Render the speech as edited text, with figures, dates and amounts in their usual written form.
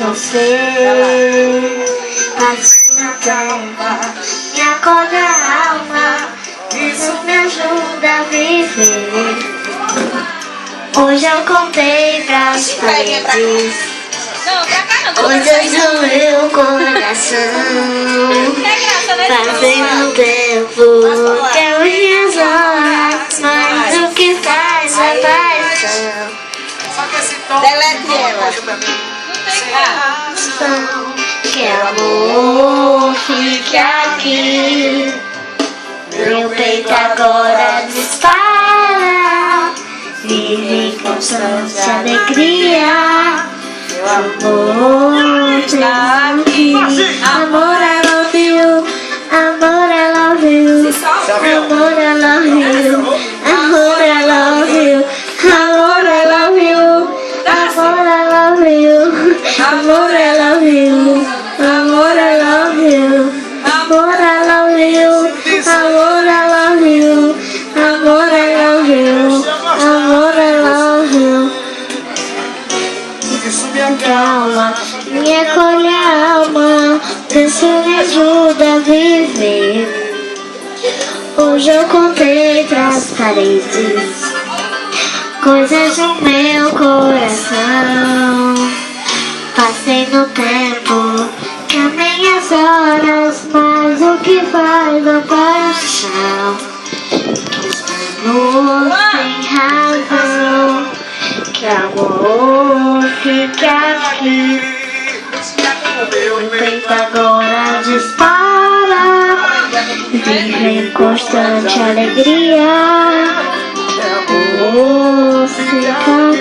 você. Mas na terra me acolhe a alma, isso me ajuda a viver. Hoje eu contei pras paredes coisas do meu coração, fazendo tempo que eu minhas horas, mas o que faz a paixão. Delete ela. Que amor fique aqui, meu peito agora dispara, vive em constante alegria. Amor, tá aqui. Amor, I love you. Amor, I love you. Amor, I love you. Amor, I love you. Amor, I love you. Amor, I love you. Amor, I love you. Amor, I love you. Amor, I love you. Amor, I love you. Amor, I love you. Amor, I love you. Calma, me acolhe a alma, isso me ajuda a viver. Hoje eu contei pras paredes coisas do meu coração. Passei no tempo, amei as horas, mas o que faz a paixão? Que amor tem razão, que amor fica aqui. Meu peito agora dispara, vive em constante alegria. Amor fica